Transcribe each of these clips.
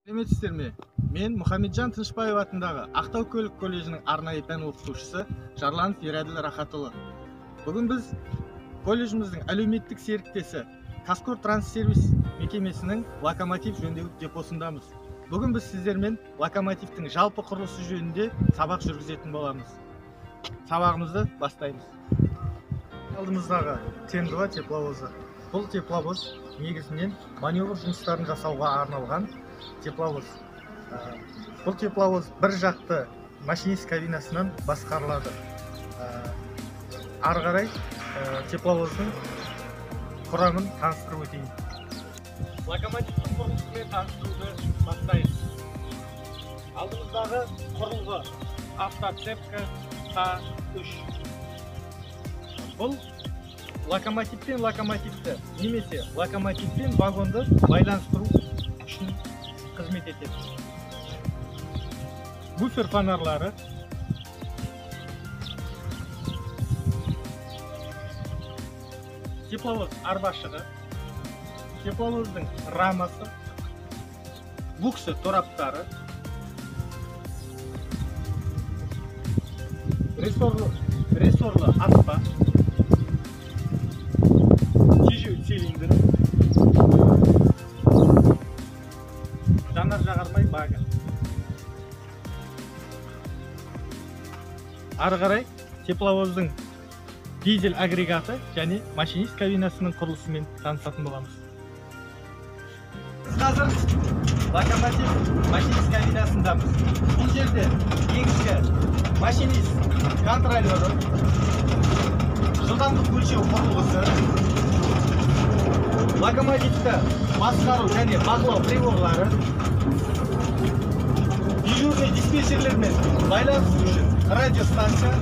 Сәлеметсіздерме? Мен Мұхамеджан Тынышбаев атындағы Ақтау көлік колледжінің арнайы пән оқытушысы Жарланов Ераділ Рахатұлы. Бүгін біз колледжіміздің әлеуметтік серіктесі Казкор Транссервис мекемесінің локомотив жөндеу депосындамыз. Бүгін біз сіздермен локомотивтің жалпы құрылысы жөнінде сабақ жүргізетін боламыз. Сабағымызды бастаймыз. Алдымыздағы Т-2 тепловозы. Бұл тепловоз негізінен маневр жұмыстарын жасауға арналған тепловоз. Бұл тепловоз бір жақты машинист кабинасынан басқарылады. Ары қарай тепловоздың құрамын таныстырып өтейін. Локомотивтің құрылысымен таныстыруды бастаймыз. Алдымыздағы құрылғы автоцепка К3. Бұл локомотивпен локомотивті немесе локомотивпен вагонды байланыстыру үшін қызмет етеді. Буфер фонарлары, тепловоз арбашығы, тепловоздың рамасы, буксы тораптары, рессорлы аспа, тежеу цилиндрі, жанар-жағармай бағы. Ары қарай тепловоздың дизель агрегаты және машинист кабинасының құрылысымен танысатын боламыз. Біз қазір локомотив машинист кабинасындамыз. Бұл жерде негізгі машинист контролері, жылдамдық өлшеу құрылғысы, локомотивті басқару және бақылау приборлары, дежурный диспетчерлермен байланыс үшін радиостанция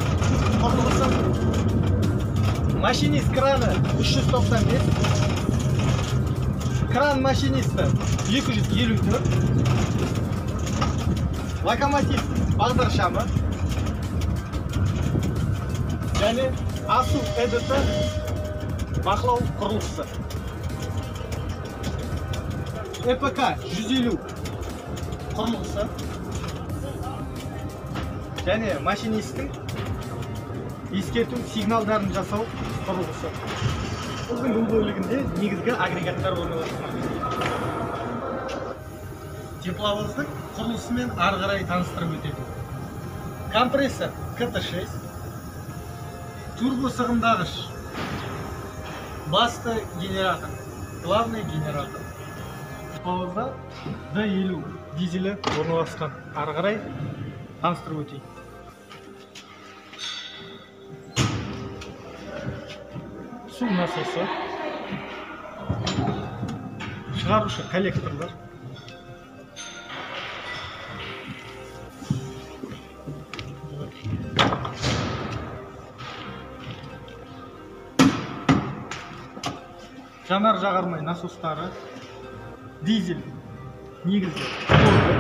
құрылғысы, машинист краны 395, кран машинисті 254, локомотив бағдаршамы және асу ЭДТ бақылау құрылғысы. ЭПК 150 құрылғысы және машинисттің ескерту сигналдарын жасау құрылғысы. Біздің бұл бөлігінде негізгі агрегаттар орналасқан. Тепловоздың құрылысымен ары қарай таныстырып өтеді. Компрессор КТ6, турбо сығымдағыш, басты генератор, главный генератор. Тепловозда Д50 дизелі орналасқан. Ары қарай таныстырып өтейін. Су насосы, шығарушы коллекторлар, жанар-жағармай насостары, дизель негізгі блогі,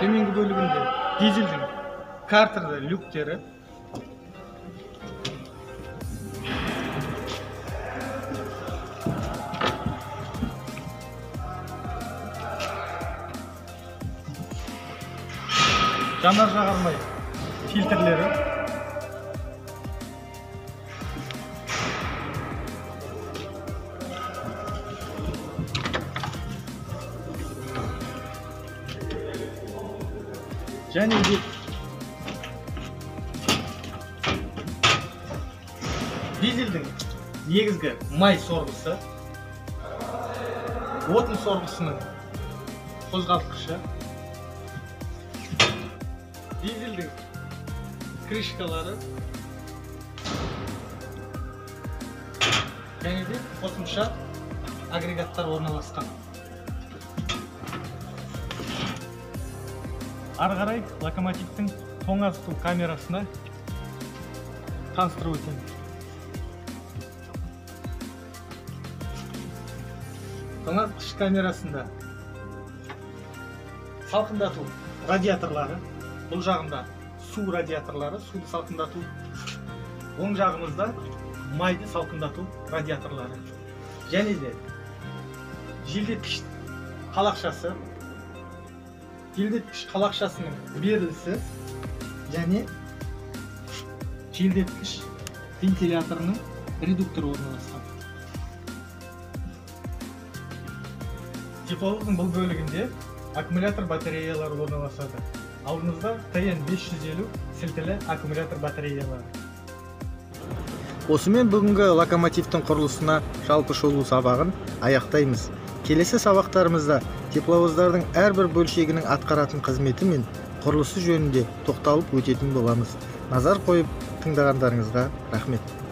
төменгі бөлігінде дизельдің картерлі люктері, жанар-жағармай фильтрлері, және де дизельдің негізгі май сорғысы, отын сорғысының қозғалтқышы, дизельдің крышкалары және де қосымша агрегаттар орналасқан. Ары қарай локомотивтің тоңазыту камерасына таныстырып өтейін. Тоңазытқыш камерасында салқындату радиаторлары, бұл жағында су радиаторлары, суды салқындату, оң жағымызда майды салқындату радиаторлары және де желдеткіш қалақшасы, желдеткіш қалақшасының берілісі және желдеткіш вентиляторының редукторы орналасқан. Тепловоздың бұл бөлігінде аккумулятор батареялары орналасады. Алдымызда TN550 сілтілі аккумулятор батареялары. Осымен бүгінгі локомотивтің құрылысына жалпы шолу сабағын аяқтаймыз. Келесі сабақтарымызда тепловоздардың әрбір бөлшегінің атқаратын қызметі мен құрылысы жөнінде тоқталып өтетін боламыз. Назар қойып тыңдағандарыңызға рахмет.